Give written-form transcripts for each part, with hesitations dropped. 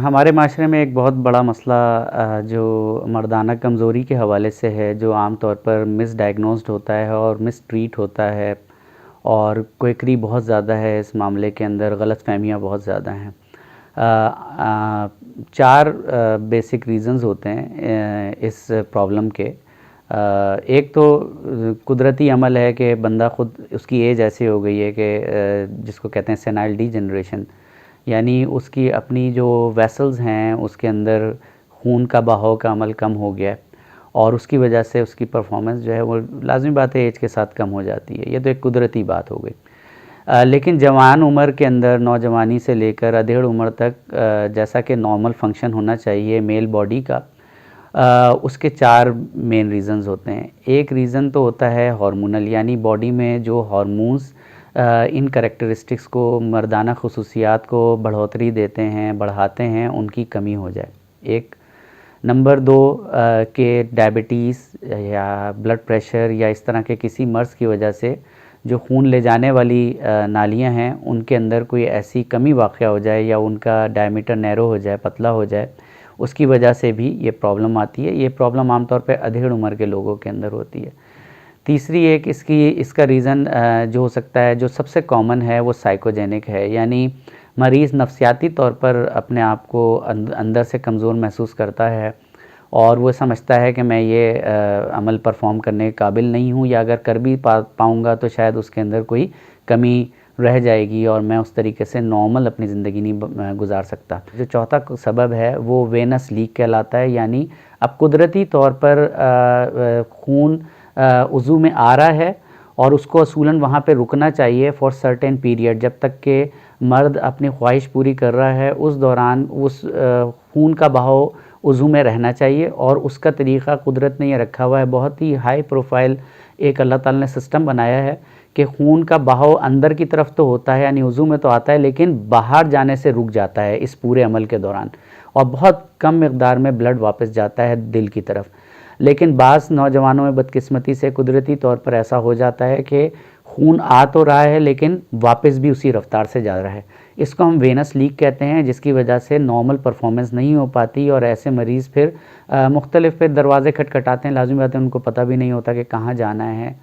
हमारे माशरे में एक बहुत बड़ा मसला जो मर्दाना कमज़ोरी के हवाले से है, जो आम तौर पर मिसडायग्नोस्ड होता है और मिसट्रीट होता है और क्वेकरी बहुत ज़्यादा है इस मामले के अंदर, गलतफ़हमियाँ बहुत ज़्यादा हैं। 4 बेसिक रीज़न्स होते हैं इस प्रॉब्लम के। एक तो कुदरती अमल है कि बंदा ख़ुद उसकी एज ऐसी हो गई है कि जिसको कहते हैं सेनाइल डीजनरेशन, यानी उसकी अपनी जो वेसल्स हैं उसके अंदर खून का बहाव का अमल कम हो गया है और उसकी वजह से उसकी परफॉर्मेंस जो है वो लाज़मी बात है एज के साथ कम हो जाती है। ये तो एक कुदरती बात हो गई। लेकिन जवान उम्र के अंदर, नौजवानी से लेकर अधेड़ उम्र तक जैसा कि नॉर्मल फंक्शन होना चाहिए मेल बॉडी का, उसके 4 मेन रीज़न्स होते हैं। एक रीज़न तो होता है हार्मोनल, यानी बॉडी में जो हार्मोन्स इन करैक्टरिस्टिक्स को, मर्दाना खुसूसियात को बढ़ोतरी देते हैं, बढ़ाते हैं, उनकी कमी हो जाए। एक नंबर 2 के डायबिटीज़ या ब्लड प्रेशर या इस तरह के किसी मर्ज़ की वजह से जो खून ले जाने वाली नालियाँ हैं उनके अंदर कोई ऐसी कमी वाक़या हो जाए या उनका डायमीटर नैरो हो जाए, पतला हो जाए, उसकी वजह से भी ये प्रॉब्लम आती है। ये प्रॉब्लम आमतौर पे अधेड़ उम्र के लोगों के अंदर होती है। तीसरी एक इसका रीज़न जो हो सकता है, जो सबसे कॉमन है, वो साइकोजेनिक है, यानी मरीज़ नफ्सियाती तौर पर अपने आप को अंदर से कमज़ोर महसूस करता है और वो समझता है कि मैं ये अमल परफ़ॉर्म करने के काबिल नहीं हूँ, या अगर कर भी पाऊँगा तो शायद उसके अंदर कोई कमी रह जाएगी और मैं उस तरीके से नॉर्मल अपनी ज़िंदगी नहीं गुजार सकता। जो चौथा सबब है वो वेनस लीक कहलाता है, यानी अब कुदरती तौर पर खून उज़ू में आ रहा है और उसको असूलन वहाँ पे रुकना चाहिए फॉर सर्टेन पीरियड, जब तक कि मर्द अपनी ख्वाहिश पूरी कर रहा है उस दौरान उस खून का बहाव उज़ू में रहना चाहिए। और उसका तरीक़ा कुदरत ने ये रखा हुआ है, बहुत ही हाई प्रोफाइल एक अल्लाह ताला ने सिस्टम बनाया है कि खून का बहाव अंदर की तरफ तो होता है, यानी उज़ू में तो आता है, लेकिन बाहर जाने से रुक जाता है इस पूरे अमल के दौरान और बहुत कम मिक़दार में ब्लड वापस जाता है दिल की तरफ। लेकिन बाज़ नौजवानों में बदकिस्मती से कुदरती तौर पर ऐसा हो जाता है कि खून आ तो रहा है लेकिन वापस भी उसी रफ्तार से जा रहा है। इसको हम वेनस लीक कहते हैं, जिसकी वजह से नॉर्मल परफॉर्मेंस नहीं हो पाती और ऐसे मरीज़ फिर मुख्तलिफ फिर दरवाज़े खटखटाते हैं, लाज़मी बात है उनको पता भी नहीं होता कि कहाँ जाना है।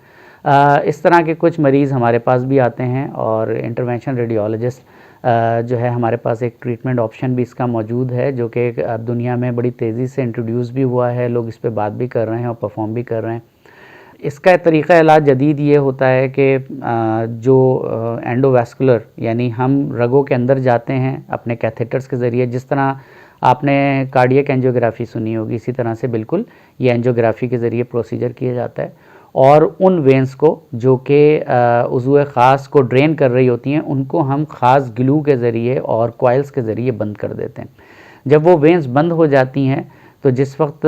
इस तरह के कुछ मरीज़ हमारे पास भी आते हैं और इंटरवेंशन रेडियोलॉजिस्ट जो है, हमारे पास एक ट्रीटमेंट ऑप्शन भी इसका मौजूद है, जो कि दुनिया में बड़ी तेज़ी से इंट्रोड्यूस भी हुआ है, लोग इस पे बात भी कर रहे हैं और परफॉर्म भी कर रहे हैं। इसका तरीक़ा इलाज जदीद ये होता है कि जो एंडोवास्कुलर, यानी हम रगों के अंदर जाते हैं अपने कैथेटर्स के ज़रिए, जिस तरह आपने कार्डियक एंजियोग्राफी सुनी होगी, इसी तरह से बिल्कुल ये एंजियोग्राफी के ज़रिए प्रोसीजर किया जाता है और उन वेंस को जो कि उज़्व ख़ास को ड्रेन कर रही होती हैं, उनको हम ख़ास ग्लू के ज़रिए और कॉइल्स के ज़रिए बंद कर देते हैं। जब वो वेंस बंद हो जाती हैं तो जिस वक्त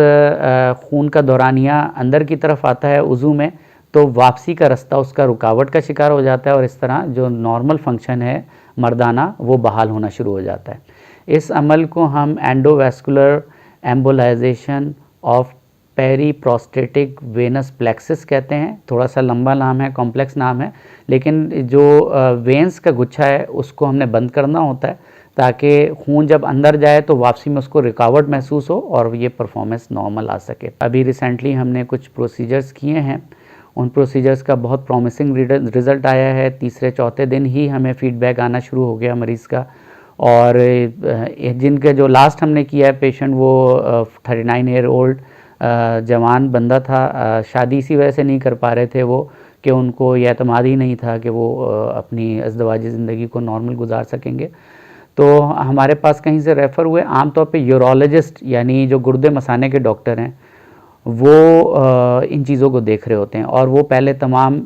खून का दौरानिया अंदर की तरफ आता है उज़ू में, तो वापसी का रास्ता उसका रुकावट का शिकार हो जाता है और इस तरह जो नॉर्मल फंक्शन है मर्दाना, वो बहाल होना शुरू हो जाता है। इस अमल को हम endovascular embolisation of periprostatic venous plexus कहते हैं। थोड़ा सा लंबा नाम है, कॉम्प्लेक्स नाम है, लेकिन जो वेंस का गुच्छा है उसको हमने बंद करना होता है ताकि खून जब अंदर जाए तो वापसी में उसको रुकावट महसूस हो और ये परफॉर्मेंस नॉर्मल आ सके। अभी रिसेंटली हमने कुछ प्रोसीजर्स किए हैं, उन प्रोसीजर्स का बहुत प्रॉमिसिंग रिज़ल्ट आया है। तीसरे चौथे दिन ही हमें फ़ीडबैक आना शुरू हो गया मरीज़ का, और जिनके जो लास्ट हमने किया है पेशेंट, वो 39 ईयर ओल्ड जवान बंदा था। शादी इसी वजह से नहीं कर पा रहे थे वो कि उनको ये एतमाद ही नहीं था कि वो अपनी अज़दवाजी ज़िंदगी को नॉर्मल गुजार सकेंगे। तो हमारे पास कहीं से रेफ़र हुए, आमतौर पे यूरोलॉजिस्ट यानी जो गुर्दे मसाने के डॉक्टर हैं, वो इन चीज़ों को देख रहे होते हैं और वो पहले तमाम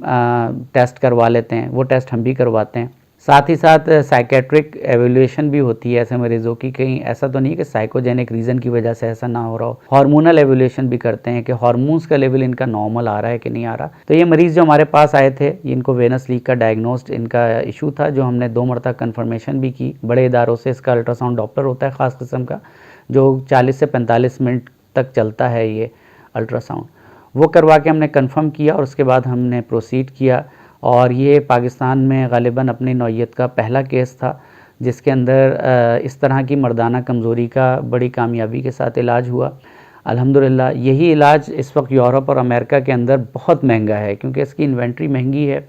टेस्ट करवा लेते हैं। वो टेस्ट हम भी करवाते हैं। साथ ही साथ साइकेट्रिक एवेल्यूएशन भी होती है ऐसे मरीज़ों की। कहीं ऐसा तो नहीं कि साइकोजेनिक रीज़न की वजह से ऐसा ना हो रहा हो। हार्मोनल एवेल्यूएशन भी करते हैं कि हार्मोन्स का लेवल इनका नॉर्मल आ रहा है कि नहीं आ रहा। तो ये मरीज़ जो हमारे पास आए थे, इनको वेनस लीक का डायग्नोस्ड इनका इशू था, जो हमने 2 मरतबा कन्फर्मेशन भी की बड़े इदारों से। इसका अल्ट्रासाउंड डॉपलर होता है ख़ास किस्म का, जो 40 से 45 मिनट तक चलता है ये अल्ट्रासाउंड। वो करवा के हमने कंफर्म किया और उसके बाद हमने प्रोसीड किया, और ये पाकिस्तान में ग़ालिबन अपनी नौइयत का पहला केस था। तो 2 मरतबा 2 जिसके अंदर इस तरह की मर्दाना कमज़ोरी का बड़ी कामयाबी के साथ इलाज हुआ। अल्हम्दुलिल्लाह यही इलाज इस वक्त यूरोप और अमेरिका के अंदर बहुत महंगा है, क्योंकि इसकी इन्वेंट्री महंगी है,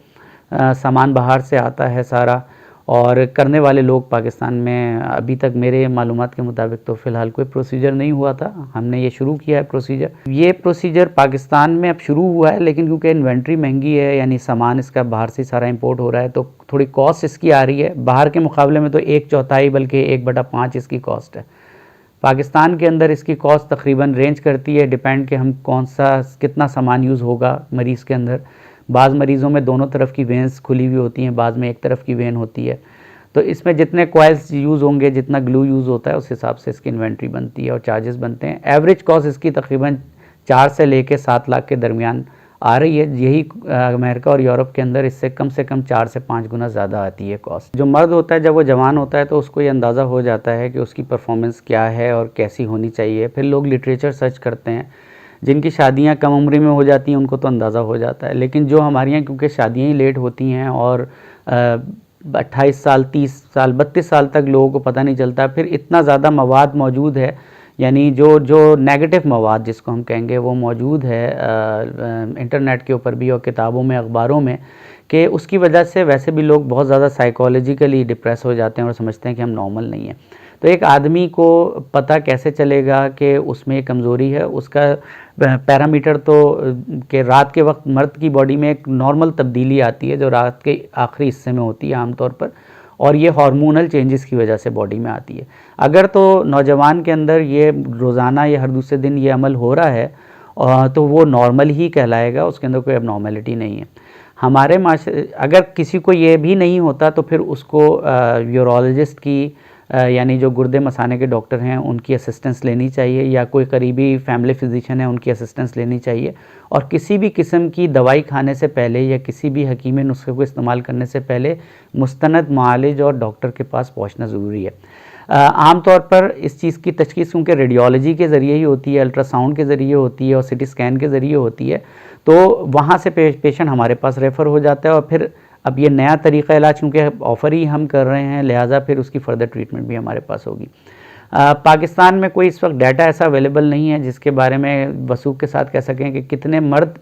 सामान बाहर से आता है सारा, और करने वाले लोग पाकिस्तान में अभी तक मेरे मालूमात के मुताबिक तो फ़िलहाल कोई प्रोसीजर नहीं हुआ था। हमने ये शुरू किया है प्रोसीजर। ये प्रोसीजर पाकिस्तान में अब शुरू हुआ है, लेकिन क्योंकि इन्वेंट्री महंगी है, यानी सामान इसका बाहर से सारा इंपोर्ट हो रहा है, तो थोड़ी कॉस्ट इसकी आ रही है। बाहर के मुकाबले में तो 1/4 बल्कि 1/5 इसकी कॉस्ट है। पाकिस्तान के अंदर इसकी कॉस्ट तकरीबन रेंज करती है, डिपेंड कि हम कौन सा कितना सामान यूज़ होगा मरीज़ के अंदर। बाज़ मरीज़ों में दोनों तरफ की वेंस खुली हुई होती हैं, बाज़ में एक तरफ की वेन होती है, तो इसमें जितने कॉइल्स यूज़ होंगे, जितना ग्लू यूज़ होता है, उस हिसाब से इसकी इन्वेंट्री बनती है और चार्जेस बनते हैं। एवरेज कॉस्ट इसकी तकरीबन 4 से लेके 7 लाख के दरमियान आ रही है। यही अमेरिका और यूरोप के अंदर इससे कम 4 से 5 गुना ज़्यादा आती है कॉस्ट। जो मर्द होता है जब वो जवान होता है तो उसको ये अंदाज़ा हो जाता है कि उसकी परफॉर्मेंस क्या है और कैसी होनी चाहिए। फिर लोग लिटरेचर सर्च करते हैं। जिनकी शादियां कम उम्र में हो जाती हैं उनको तो अंदाज़ा हो जाता है, लेकिन जो हमारे यहाँ क्योंकि शादियाँ ही लेट होती हैं और 28 साल, 30 साल, 32 साल तक लोगों को पता नहीं चलता, फिर इतना ज़्यादा मवाद मौजूद है, यानी जो नेगेटिव मवाद जिसको हम कहेंगे वो मौजूद है इंटरनेट के ऊपर भी और किताबों में, अखबारों में, कि उसकी वजह से वैसे भी लोग बहुत ज़्यादा साइकोलॉजिकली डिप्रेस हो जाते हैं और समझते हैं कि हम नॉर्मल नहीं हैं। तो एक आदमी को पता कैसे चलेगा कि उसमें एक कमज़ोरी है? उसका पैरामीटर तो कि रात के वक्त मर्द की बॉडी में एक नॉर्मल तब्दीली आती है जो रात के आखिरी हिस्से में होती है आमतौर पर, और ये हार्मोनल चेंजेस की वजह से बॉडी में आती है। अगर तो नौजवान के अंदर ये रोज़ाना या हर दूसरे दिन ये अमल हो रहा है तो वो नॉर्मल ही कहलाएगा, उसके अंदर कोई एबनॉर्मेलिटी नहीं है। हमारे अगर किसी को ये भी नहीं होता तो फिर उसको यूरोलॉजिस्ट की यानी जो गुर्दे मसाने के डॉक्टर हैं उनकी असिस्टेंस लेनी चाहिए, या कोई करीबी फैमिली फिजिशियन है उनकी असिस्टेंस लेनी चाहिए। और किसी भी किस्म की दवाई खाने से पहले या किसी भी हकीमी नुस्खे को इस्तेमाल करने से पहले मुस्तनद मुआलिज और डॉक्टर के पास पहुंचना ज़रूरी है। आम तौर पर इस चीज़ की तशख़ीस क्योंकि रेडियोलॉजी के ज़रिए ही होती है, अल्ट्रासाउंड के ज़रिए होती है और सिटी स्कैन के ज़रिए होती है, तो वहाँ से पेशेंट हमारे पास रेफ़र हो जाता है। और फिर अब ये नया तरीक़ा इलाज क्योंकि ऑफ़र ही हम कर रहे हैं, लिहाजा फिर उसकी फ़र्दर ट्रीटमेंट भी हमारे पास होगी। पाकिस्तान में कोई इस वक्त डाटा ऐसा अवेलेबल नहीं है जिसके बारे में वसूख के साथ कह सकें कि कितने मर्द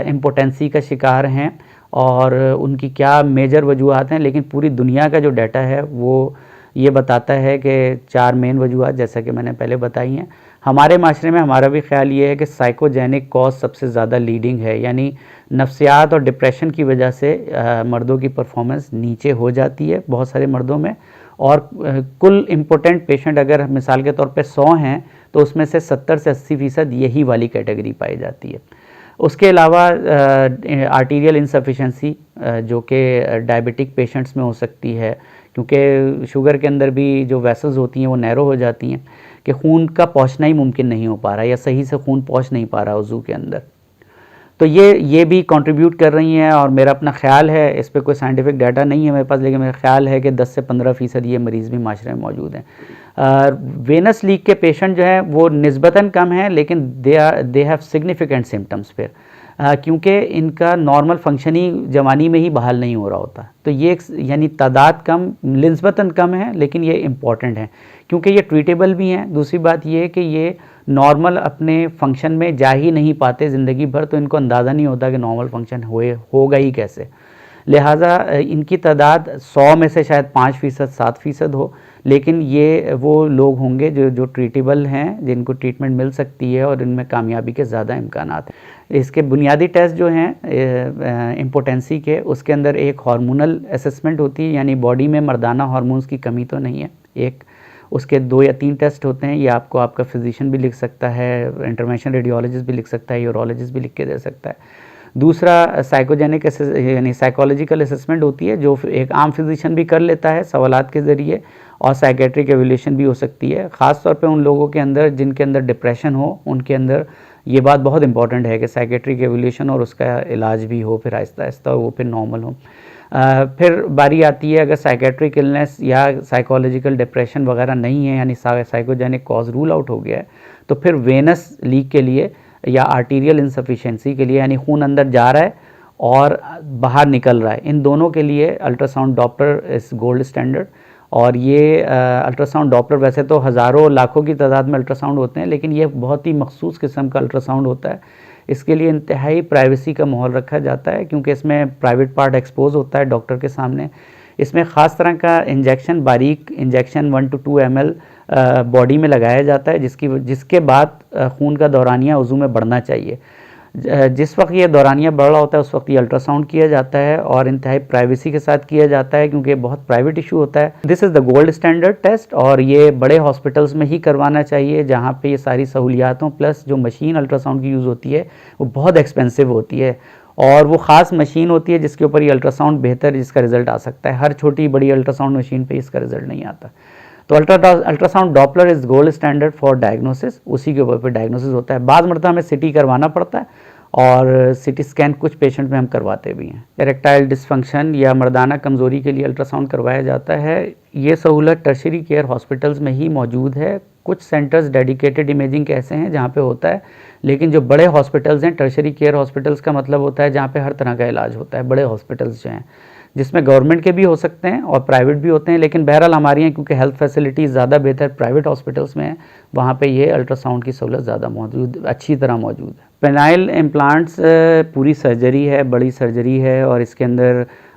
इम्पोटेंसी का शिकार हैं और उनकी क्या मेजर वजूहात हैं, लेकिन पूरी दुनिया का जो डाटा है वो ये बताता है कि 4 मेन वजूहात जैसा कि मैंने पहले बताई हैं। हमारे माशरे में हमारा भी ख्याल ये है कि साइकोजेनिक कॉज सबसे ज़्यादा लीडिंग है, यानी नफ्सियात और डिप्रेशन की वजह से मर्दों की परफॉर्मेंस नीचे हो जाती है बहुत सारे मर्दों में। और कुल इम्पोर्टेंट पेशेंट अगर मिसाल के तौर पे 100 हैं तो उसमें से 70 से 80% यही वाली कैटेगरी पाई जाती है। उसके अलावा आर्टीरियल इंसफिशेंसी जो कि डायबिटिक पेशेंट्स में हो सकती है, क्योंकि शुगर के अंदर भी जो वेसल्स होती हैं वो नैरो हो जाती हैं कि खून का पहुंचना ही मुमकिन नहीं हो पा रहा या सही से खून पहुंच नहीं पा रहा उज़ू के अंदर, तो ये भी कंट्रीब्यूट कर रही हैं। और मेरा अपना ख्याल है, इस पे कोई साइंटिफिक डाटा नहीं है मेरे पास, लेकिन मेरा ख्याल है कि 10 से 15% ये मरीज़ भी माशरे में मौजूद हैं। वेनस लीक के पेशेंट जो हैं वो निस्बतन कम हैं, लेकिन दे हैव सिग्निफिकेंट सिम्टम्स फिर, क्योंकि इनका नॉर्मल फंक्शन ही जवानी में ही बहाल नहीं हो रहा होता। तो ये यानी तादाद कम, निस्बतन कम है, लेकिन ये इम्पॉर्टेंट है क्योंकि ये ट्रीटेबल भी हैं। दूसरी बात ये है कि ये नॉर्मल अपने फंक्शन में जा ही नहीं पाते ज़िंदगी भर, तो इनको अंदाज़ा नहीं होता कि नॉर्मल फंक्शन होगा ही कैसे। लिहाजा इनकी तादाद 100 में से शायद 5%, 7% हो, लेकिन ये वो लोग होंगे जो ट्रीटेबल हैं, जिनको ट्रीटमेंट मिल सकती है और इनमें कामयाबी के ज़्यादा इम्कानात हैं। इसके बुनियादी टेस्ट जो हैं इम्पोटेंसी के, उसके अंदर एक हार्मोनल असेसमेंट होती है, यानी बॉडी में मर्दाना हार्मोन्स की कमी तो नहीं है एक। उसके 2 या 3 टेस्ट होते हैं, ये आपको आपका फिजिशियन भी लिख सकता है, इंटरवेंशन रेडियोलॉजिस्ट भी लिख सकता है, यूरोलॉजिस्ट भी लिख के दे सकता है। दूसरा साइकोजेनिक यानी साइकोलॉजिकल असेसमेंट होती है, जो एक आम फिजिशियन भी कर लेता है सवालात के ज़रिए, और साइकेट्रिक एवेल्यूशन भी हो सकती है। ख़ास तौर पे उन लोगों के अंदर जिनके अंदर डिप्रेशन हो, उनके अंदर ये बात बहुत इंपॉर्टेंट है कि साइकेट्रिक एवेल्यूशन और उसका इलाज भी हो, फिर आहिस्ता आहिस्ता वो फिर नॉर्मल हो। फिर बारी आती है अगर साइकेट्रिक इलनेस या साइकोलॉजिकल डिप्रेशन वगैरह नहीं है, यानी साइकोजेनिक कॉज रूल आउट हो गया है, तो फिर वेनस लीक के लिए या आर्टीरियल इंसफिशेंसी के लिए, यानी खून अंदर जा रहा है और बाहर निकल रहा है, इन दोनों के लिए अल्ट्रासाउंड डॉपलर इस गोल्ड स्टैंडर्ड। और ये अल्ट्रासाउंड डॉपलर, वैसे तो हज़ारों लाखों की तादाद में अल्ट्रासाउंड होते हैं, लेकिन ये बहुत ही मखसूस किस्म का अल्ट्रासाउंड होता है। इसके लिए इंतहाई प्राइवेसी का माहौल रखा जाता है, क्योंकि इसमें प्राइवेट पार्ट एक्सपोज होता है डॉक्टर के सामने। इसमें ख़ास तरह का इंजेक्शन, बारीक इंजेक्शन 1 to 2 ml बॉडी में लगाया जाता है, जिसके बाद खून का दौरानिया उज़ू में बढ़ना चाहिए। जिस वक्त ये दौरानिया बढ़ रहा होता है उस वक्त ये अल्ट्रासाउंड किया जाता है और इंतहाई प्राइवेसी के साथ किया जाता है, क्योंकि बहुत प्राइवेट इशू होता है। This is the gold standard test, और ये बड़े हॉस्पिटल्स में ही करवाना चाहिए जहाँ पे ये सारी सहूलियात हों। प्लस जो मशीन अल्ट्रासाउंड की यूज़ होती है वो बहुत एक्सपेंसिव होती है, और वो ख़ास मशीन होती है जिसके ऊपर ये अल्ट्रासाउंड बेहतर जिसका रिज़ल्ट आ सकता है। हर छोटी बड़ी अल्ट्रासाउंड मशीन पर इसका रिज़ल्ट नहीं आता। तो ultrasound Doppler is gold standard for diagnosis, उसी के ऊपर डायग्नोसिस होता है। बाद मरतबा हमें सिटी करवाना पड़ता है, और सिटी स्कैन कुछ पेशेंट में हम करवाते भी हैं। इरेक्टाइल डिसफंक्शन या मर्दाना कमज़ोरी के लिए अल्ट्रासाउंड करवाया जाता है। ये सहूलत टर्शरी केयर हॉस्पिटल्स में ही मौजूद है। कुछ सेंटर्स डेडिकेटेड इमेजिंग के ऐसे हैं जहाँ पे होता है, लेकिन जो बड़े हॉस्पिटल्स हैं, टर्शरी केयर हॉस्पिटल्स का मतलब होता है जहाँ पे हर तरह का इलाज होता है। बड़े हॉस्पिटल्स जो हैं, जिसमें गवर्नमेंट के भी हो सकते हैं और प्राइवेट भी होते हैं, लेकिन बहरहाल हमारे यहाँ क्योंकि हेल्थ फैसिलिटीज़ ज़्यादा बेहतर प्राइवेट हॉस्पिटल्स में है, वहाँ पे ये अल्ट्रासाउंड की सहूलत ज़्यादा मौजूद, अच्छी तरह मौजूद है। पेनाइल इम्प्लांट्स पूरी सर्जरी है, बड़ी सर्जरी है, और इसके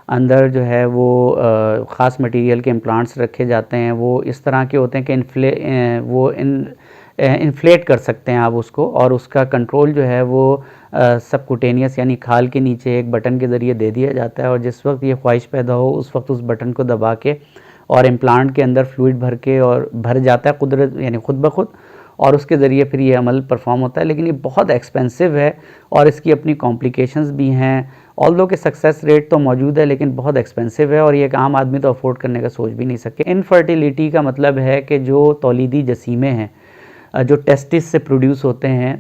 अंदर जो है वो ख़ास मटेरियल के इम्प्लांट्स रखे जाते हैं। वो इस तरह के होते हैं कि इन्फ्लेट कर सकते हैं आप उसको, और उसका कंट्रोल जो है वो सबकुटेनियस यानी खाल के नीचे एक बटन के ज़रिए दे दिया जाता है, और जिस वक्त ये ख्वाहिश पैदा हो उस वक्त उस बटन को दबा के और इम्प्लांट के अंदर फ्लूइड भर के और भर जाता है कुदरत यानी खुद ब खुद, और उसके ज़रिए फिर ये अमल परफॉर्म होता है। लेकिन ये बहुत एक्सपेंसिव है और इसकी अपनी कॉम्प्लिकेशंस भी हैं। ऑल्दो के सक्सेस रेट तो मौजूद है, लेकिन बहुत एक्सपेंसिव है और ये एक आम आदमी तो अफोर्ड करने का सोच भी नहीं सके। इनफर्टिलिटी का मतलब है कि जो तौलीदी जसीमें हैं, जो टेस्टिस से प्रोड्यूस होते हैं,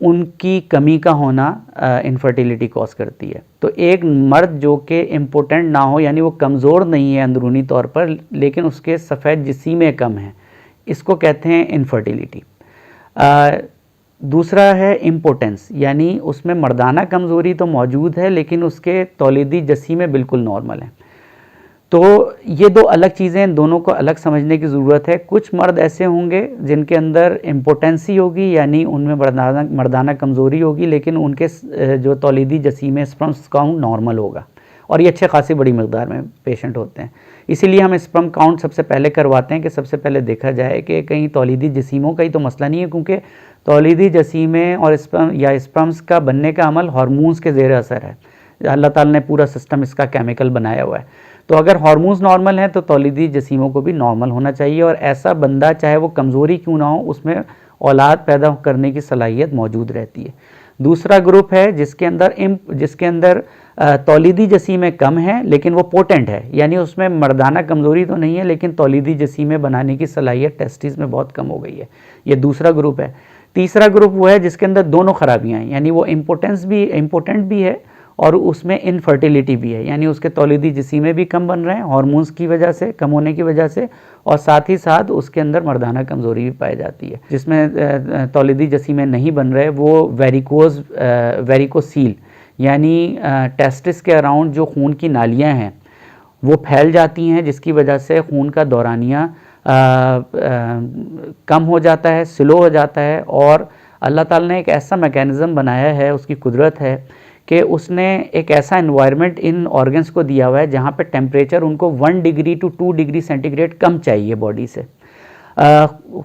उनकी कमी का होना इनफर्टिलिटी कॉज करती है। तो एक मर्द जो कि इम्पोर्टेंट ना हो, यानी वो कमज़ोर नहीं है अंदरूनी तौर पर, लेकिन उसके सफ़ेद जसीमें कम हैं, इसको कहते हैं इनफर्टिलिटी। दूसरा है इम्पोर्टेंस, यानी उसमें मर्दाना कमज़ोरी तो मौजूद है लेकिन उसके तौलीदी जसीमें बिल्कुल नॉर्मल हैं। तो ये दो अलग चीज़ें, दोनों को अलग समझने की ज़रूरत है। कुछ मर्द ऐसे होंगे जिनके अंदर इम्पोटेंसी होगी, यानी उनमें मर्दाना कमज़ोरी होगी, लेकिन उनके जो तौलीदी जसीमें स्पर्म काउंट नॉर्मल होगा, और ये अच्छे खासी बड़ी मकदार में पेशेंट होते हैं। इसीलिए हम स्पर्म काउंट सबसे पहले करवाते हैं कि सबसे पहले देखा जाए कि कहीं तौलीदी जसीमों का ही तो मसला नहीं है, क्योंकि तौलीदी जसीमें और स्पर्म्स का बनने का अमल हार्मोन्स के ज़ेर असर है। अल्लाह ताला ने पूरा सिस्टम इसका केमिकल बनाया हुआ है। तो अगर हार्मोन्स नॉर्मल हैं तो तौलीदी जसीमों को भी नॉर्मल होना चाहिए, और ऐसा बंदा चाहे वो कमज़ोरी क्यों ना हो उसमें औलाद पैदा करने की सलाहियत मौजूद रहती है। दूसरा ग्रुप है जिसके अंदर तौलीदी जसीमें कम हैं लेकिन वो पोटेंट है, यानी उसमें मर्दाना कमज़ोरी तो नहीं है लेकिन तौलीदी जसीमें बनाने की सलाहियत टेस्टिस में बहुत कम हो गई है। ये दूसरा ग्रुप है। तीसरा ग्रुप वो है जिसके अंदर दोनों खराबियाँ हैं, यानी वो इम्पोर्टेंट भी है और उसमें इनफर्टिलिटी भी है, यानी उसके तौलीदी जसीमें भी कम बन रहे हैं हार्मोन्स की वजह से, कम होने की वजह से, और साथ ही साथ उसके अंदर मर्दाना कमज़ोरी भी पाई जाती है। जिसमें तौलीदी जसीमें नहीं बन रहे वो वेरिकोसील यानी टेस्टिस के अराउंड जो खून की नालियाँ हैं वो फैल जाती हैं, जिसकी वजह से खून का दौरानिया कम हो जाता है, स्लो हो जाता है। और अल्लाह ताला ने एक ऐसा मैकेनिज़्म बनाया है, उसकी कुदरत है कि उसने एक ऐसा एनवायरनमेंट इन ऑर्गन्स को दिया हुआ है जहाँ पे टेम्परेचर उनको 1 डिग्री to 2 डिग्री सेंटीग्रेड कम चाहिए बॉडी से।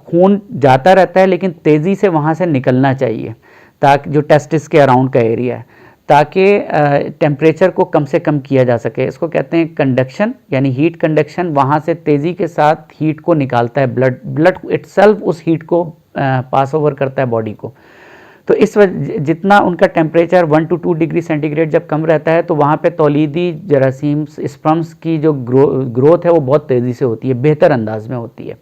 खून जाता रहता है लेकिन तेज़ी से वहाँ से निकलना चाहिए, ताकि जो टेस्टिस के अराउंड का एरिया है, ताकि टेम्परेचर को कम से कम किया जा सके। इसको कहते हैं कंडक्शन, यानी हीट कंडक्शन। वहाँ से तेज़ी के साथ हीट को निकालता है, ब्लड इटसेल्फ उस हीट को पास ओवर करता है बॉडी को। तो इस वजह जितना उनका टेम्परेचर 1 to 2 डिग्री सेंटीग्रेड जब कम रहता है तो वहाँ पे तौलीदी जरासीम स्पर्म्स की जो ग्रोथ है वो बहुत तेज़ी से होती है, बेहतर अंदाज में होती है।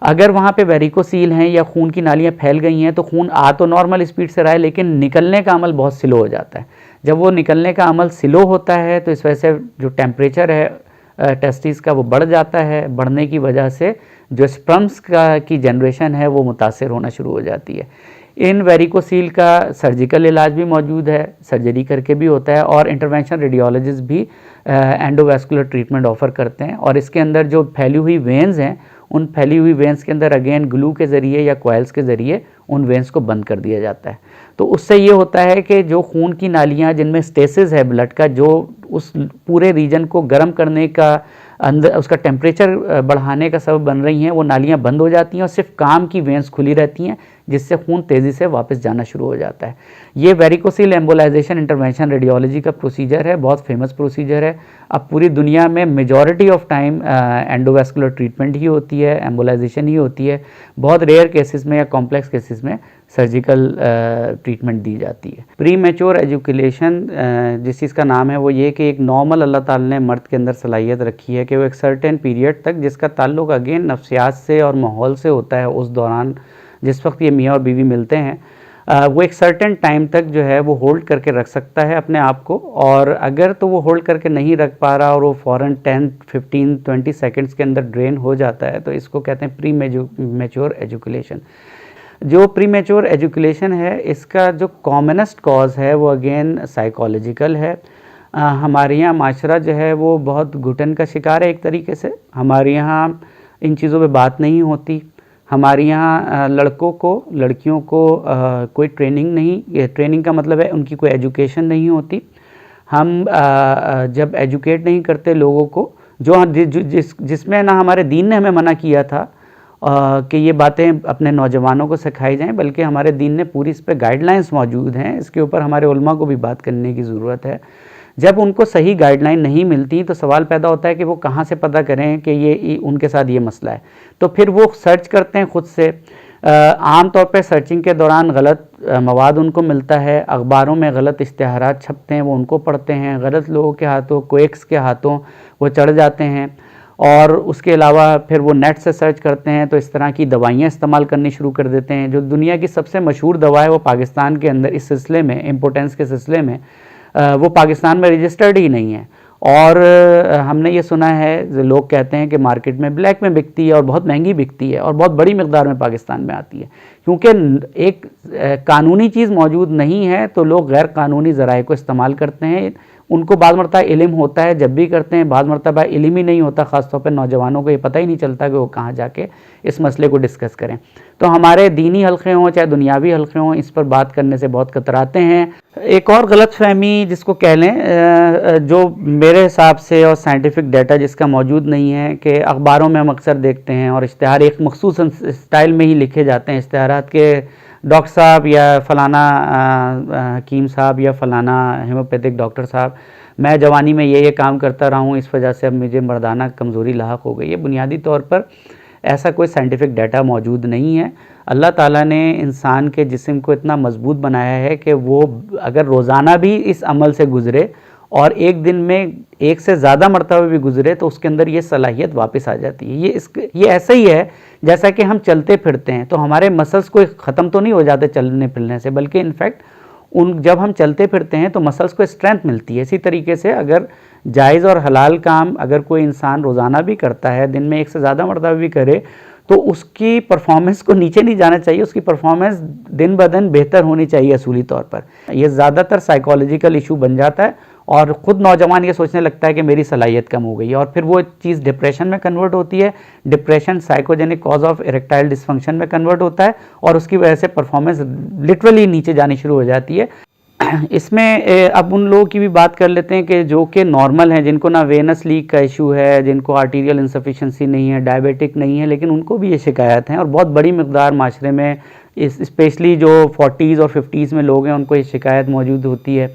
अगर वहाँ पे वेरिकोसील हैं या खून की नालियाँ फैल गई हैं तो खून आ तो नॉर्मल स्पीड से रहा है लेकिन निकलने का अमल बहुत स्लो हो जाता है। जब वो निकलने का अमल स्लो होता है तो इस वजह से जो टेम्परेचर है टेस्टिस का वो बढ़ जाता है। बढ़ने की वजह से जो स्पर्म्स की जनरेशन है वो मुतासिर होना शुरू हो जाती है। इन वेरिकोसील का सर्जिकल इलाज भी मौजूद है, सर्जरी करके भी होता है, और इंटरवेंशन रेडियोलॉजिस्ट भी एंडोवैस्कुलर ट्रीटमेंट ऑफर करते हैं। और इसके अंदर जो फैली हुई वेन्स हैं, उन फैली हुई वेन्स के अंदर अगेन ग्लू के ज़रिए या कॉइल्स के ज़रिए उन वेन्स को बंद कर दिया जाता है। तो उससे ये होता है कि जो खून की नालियाँ जिनमें स्टेसिस है ब्लड का, जो उस पूरे रीजन को गर्म करने का, अंदर उसका टेम्परेचर बढ़ाने का सबब बन रही हैं, वो नालियाँ बंद हो जाती हैं और सिर्फ काम की वेंस खुली रहती हैं, जिससे खून तेज़ी से वापस जाना शुरू हो जाता है। ये वेरिकोसील एम्बोलाइजेशन इंटरवेंशन रेडियोलॉजी का प्रोसीजर है, बहुत फेमस प्रोसीजर है। अब पूरी दुनिया में majority of time endovascular treatment ही होती है, एम्बोलाइजेशन ही होती है। बहुत रेयर केसेस में या कॉम्प्लेक्स केसेस में सर्जिकल ट्रीटमेंट दी जाती है। प्री मैच्योर एजुकेशन जिस चीज़ का नाम है वो ये कि एक नॉर्मल अल्लाह ताला ने मर्द के अंदर सलाहियत रखी है कि वो एक सर्टेन पीरियड तक, जिसका ताल्लुक अगेन नफ्सियात से और माहौल से होता है, उस दौरान जिस वक्त ये मियाँ और बीवी मिलते हैं, वो एक सर्टेन टाइम तक जो है वो होल्ड करके रख सकता है अपने आप को। और अगर तो वो होल्ड करके नहीं रख पा रहा और वो फ़ौरन 10, 15, 20 सेकेंड्स के अंदर ड्रेन हो जाता है, तो इसको कहते हैं प्री मैच्योर एजुकेशन। जो प्री मैच्योर एजुकेशन है, इसका जो कॉमनेस्ट कॉज है वो अगेन साइकोलॉजिकल है। हमारे यहाँ माशरा जो है वो बहुत घुटन का शिकार है एक तरीके से। हमारे यहाँ इन चीज़ों पे बात नहीं होती। हमारे यहाँ लड़कों को, लड़कियों को कोई ट्रेनिंग नहीं, ट्रेनिंग का मतलब है उनकी कोई एजुकेशन नहीं होती। हम जब एजुकेट नहीं करते लोगों को, जिसमें ना हमारे दीन ने हमें मना किया था कि ये बातें अपने नौजवानों को सिखाई जाएं, बल्कि हमारे दीन ने पूरी इस पर गाइडलाइंस मौजूद हैं। इसके ऊपर हमारे उलमा को भी बात करने की ज़रूरत है। जब उनको सही गाइडलाइन नहीं मिलती तो सवाल पैदा होता है कि वो कहाँ से पता करें कि ये उनके साथ ये मसला है। तो फिर वो सर्च करते हैं खुद से। आम तौर पे सर्चिंग के दौरान गलत मवाद उनको मिलता है, अखबारों में गलत इश्तिहारात छपते हैं, वो उनको पढ़ते हैं, गलत लोगों के हाथों, क्वेक्स के हाथों वो चढ़ जाते हैं। और उसके अलावा फिर वो नेट से सर्च करते हैं तो इस तरह की दवाइयाँ इस्तेमाल करनी शुरू कर देते हैं। जो दुनिया की सबसे मशहूर दवा है वो पाकिस्तान के अंदर इस सिलसिले में, इम्पोर्टेंस के सिलसिले में, वो पाकिस्तान में रजिस्टर्ड ही नहीं है। और हमने ये सुना है, लोग कहते हैं कि मार्केट में ब्लैक में बिकती है और बहुत महंगी बिकती है और बहुत बड़ी मकदार में पाकिस्तान में आती है। क्योंकि एक कानूनी चीज़ मौजूद नहीं है तो लोग गैर कानूनी ज़राए को इस्तेमाल करते हैं। उनको बाद मरतबा इल्म होता है जब भी करते हैं, बाद मरतबा इल्म ही नहीं होता। ख़ासतौर पर नौजवानों को ये पता ही नहीं चलता कि वो कहाँ जाके इस मसले को डिस्कस करें। तो हमारे दीनी हल्के हों चाहे दुनियावी हल्के हों, इस पर बात करने से बहुत कतराते हैं। एक और गलतफहमी जिसको कह लें, जो मेरे हिसाब से और साइंटिफिक डाटा जिसका मौजूद नहीं है, कि अखबारों में हम अक्सर देखते हैं और इश्तिहार एक मखसूस स्टाइल में ही लिखे जाते हैं इश्तिहारात के, डॉक्टर साहब या फ़लाना हकीम साहब या फ़लाना हेमोपैथिक डॉक्टर साहब, मैं जवानी में ये काम करता रहा हूँ, इस वजह से अब मुझे मर्दाना कमज़ोरी लाहक हो गई है। बुनियादी तौर पर ऐसा कोई साइंटिफिक डाटा मौजूद नहीं है। अल्लाह ताला ने इंसान के जिस्म को इतना मजबूत बनाया है कि वो अगर रोज़ाना भी इस अमल से गुज़रे और एक दिन में एक से ज़्यादा मरतबा भी गुजरे तो उसके अंदर ये सलाहियत वापस आ जाती है। ये ऐसा ही है जैसा कि हम चलते फिरते हैं तो हमारे मसल्स को ख़त्म तो नहीं हो जाते चलने फिरने से, बल्कि इनफैक्ट जब हम चलते फिरते हैं तो मसल्स को स्ट्रेंथ मिलती है। इसी तरीके से अगर जायज़ और हलाल काम अगर कोई इंसान रोज़ाना भी करता है, दिन में एक से ज़्यादा मरतबा भी करे, तो उसकी परफॉर्मेंस को नीचे नहीं जाना चाहिए, उसकी परफॉर्मेंस दिन ब दिन बेहतर होनी चाहिए असूली तौर पर। यह ज़्यादातर साइकोलॉजिकल इशू बन जाता है और ख़ुद नौजवान ये सोचने लगता है कि मेरी सलाहियत कम हो गई है और फिर वो चीज़ डिप्रेशन में कन्वर्ट होती है। Depression psychogenic cause of erectile dysfunction में कन्वर्ट होता है और उसकी वजह से परफॉर्मेंस लिटरली नीचे जानी शुरू हो जाती है। इसमें अब उन लोगों की भी बात कर लेते हैं कि जो कि नॉर्मल हैं, जिनको ना वेनस लीक का इशू है, जिनको आर्टीरियल इंसफिशेंसी नहीं है, डायबिटिक नहीं है, लेकिन उनको भी ये शिकायत हैं और बहुत बड़ी मकदार माशरे में स्पेशली जो 40s और 50s में लोग हैं उनको ये शिकायत मौजूद होती है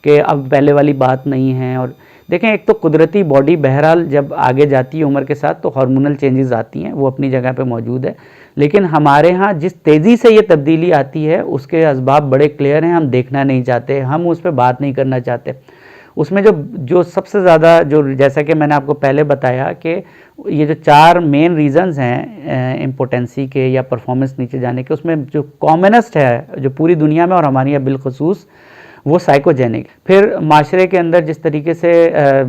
कि अब पहले वाली बात नहीं है। और देखें, एक तो कुदरती बॉडी बहरहाल जब आगे जाती है उम्र के साथ तो हार्मोनल चेंजेस आती हैं, वो अपनी जगह पे मौजूद है, लेकिन हमारे यहाँ जिस तेज़ी से ये तब्दीली आती है उसके असबाब बड़े क्लियर हैं, हम देखना नहीं चाहते, हम उस पर बात नहीं करना चाहते। उसमें जो सबसे ज़्यादा जो, जैसा कि मैंने आपको पहले बताया कि ये जो 4 मेन रीज़न्स हैं इम्पोटेंसी के या परफॉर्मेंस नीचे जाने के, उसमें जो कॉमनेस्ट है जो पूरी दुनिया में और हमारे यहाँ बिलखसूस, वो साइकोजेनिक। फिर माशरे के अंदर जिस तरीके से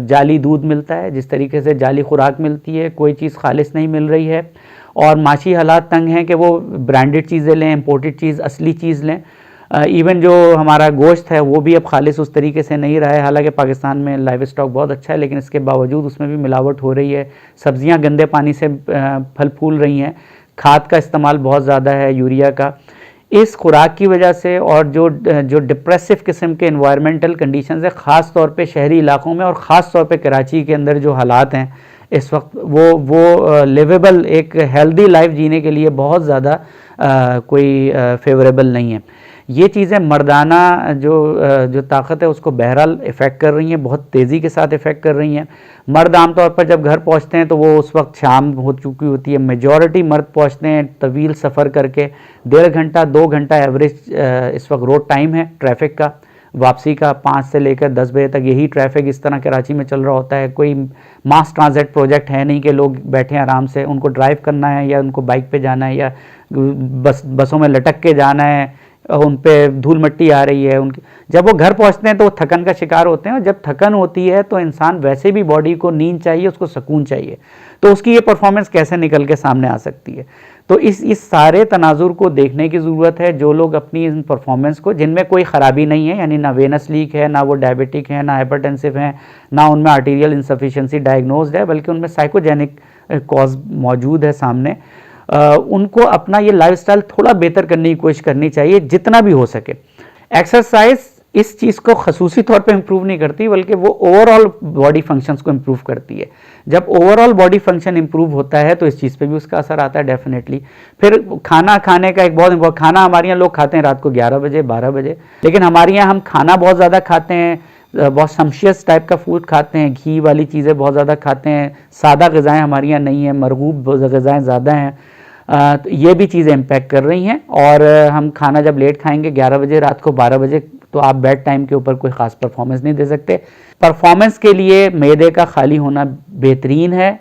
जाली दूध मिलता है, जिस तरीके से जाली खुराक मिलती है, कोई चीज़ खालिस नहीं मिल रही है और माशी हालात तंग हैं कि वो ब्रांडेड चीज़ें लें, इम्पोर्टेड चीज़, असली चीज़ लें। इवन जो हमारा गोश्त है वो भी अब खालिस उस तरीके से नहीं रहा है। हालांकि पाकिस्तान में लाइव स्टॉक बहुत अच्छा है, लेकिन इसके बावजूद उसमें भी मिलावट हो रही है। सब्जियां गंदे पानी से फल फूल रही हैं, खाद का इस्तेमाल बहुत ज़्यादा है, यूरिया का। इस खुराक की वजह से और जो डिप्रेसिव किस्म के इन्वायरमेंटल कंडीशंस है, ख़ास तौर पे शहरी इलाकों में और ख़ास तौर पे कराची के अंदर जो हालात हैं इस वक्त, वो लिवेबल एक हेल्दी लाइफ जीने के लिए बहुत ज़्यादा कोई फेवरेबल नहीं है। ये चीज़ें मर्दाना जो ताकत है उसको बहरहाल इफ़ेक्ट कर रही हैं, बहुत तेज़ी के साथ इफ़ेक्ट कर रही हैं। मर्द आमतौर पर जब घर पहुंचते हैं तो वो उस वक्त शाम हो चुकी होती है। मेजॉरिटी मर्द पहुंचते हैं तवील सफ़र करके, 1.5 घंटा 2 घंटा एवरेज इस वक्त रोड टाइम है ट्रैफिक का, वापसी का 5 से लेकर 10 बजे तक यही ट्रैफिक इस तरह कराची में चल रहा होता है। कोई मास ट्रांजिट प्रोजेक्ट है नहीं कि लोग बैठे आराम से, उनको ड्राइव करना है या उनको बाइक पे जाना है या बसों में लटक के जाना है, उन पे धूल मिट्टी आ रही है उनकी। जब वो घर पहुंचते हैं तो वो थकन का शिकार होते हैं, और जब थकन होती है तो इंसान वैसे भी बॉडी को नींद चाहिए, उसको सुकून चाहिए, तो उसकी ये परफॉर्मेंस कैसे निकल के सामने आ सकती है। तो इस सारे तनाजुर को देखने की ज़रूरत है। जो लोग अपनी इन परफॉर्मेंस को, जिनमें कोई ख़राबी नहीं है, यानी ना वेनस लीक है, ना वो डायबिटिक है, ना हाइपरटेंसिव है, ना उनमें आर्टीरियल इंसफिशिएंसी डायग्नोज्ड है, बल्कि उनमें साइकोजेनिक कॉज मौजूद है सामने, उनको अपना ये लाइफस्टाइल थोड़ा बेहतर करने की कोशिश करनी चाहिए जितना भी हो सके। एक्सरसाइज इस चीज़ को खसूसी तौर पे इम्प्रूव नहीं करती, बल्कि वो ओवरऑल बॉडी फंक्शंस को इम्प्रूव करती है। जब ओवरऑल बॉडी फंक्शन इम्प्रूव होता है तो इस चीज़ पे भी उसका असर आता है डेफिनेटली। फिर खाना खाने का एक बहुत इम्पोर्टेंट, खाना हमारे यहाँ लोग खाते हैं रात को 11 बजे 12 बजे, लेकिन हमारे यहाँ हम खाना बहुत ज़्यादा खाते हैं, बहुत सम्शियस टाइप का फूड खाते हैं, घी वाली चीज़ें बहुत ज़्यादा खाते हैं, सादा ग़िज़ाएँ हमारे यहाँ नहीं है, मरगूब ग़िज़ाएँ ज़्यादा हैं। तो ये भी चीज़ें इम्पैक्ट कर रही हैं। और हम खाना जब लेट खाएंगे 11 बजे रात को 12 बजे, तो आप बेड टाइम के ऊपर कोई ख़ास परफॉर्मेंस नहीं दे सकते। परफॉर्मेंस के लिए मैदे का खाली होना बेहतरीन है।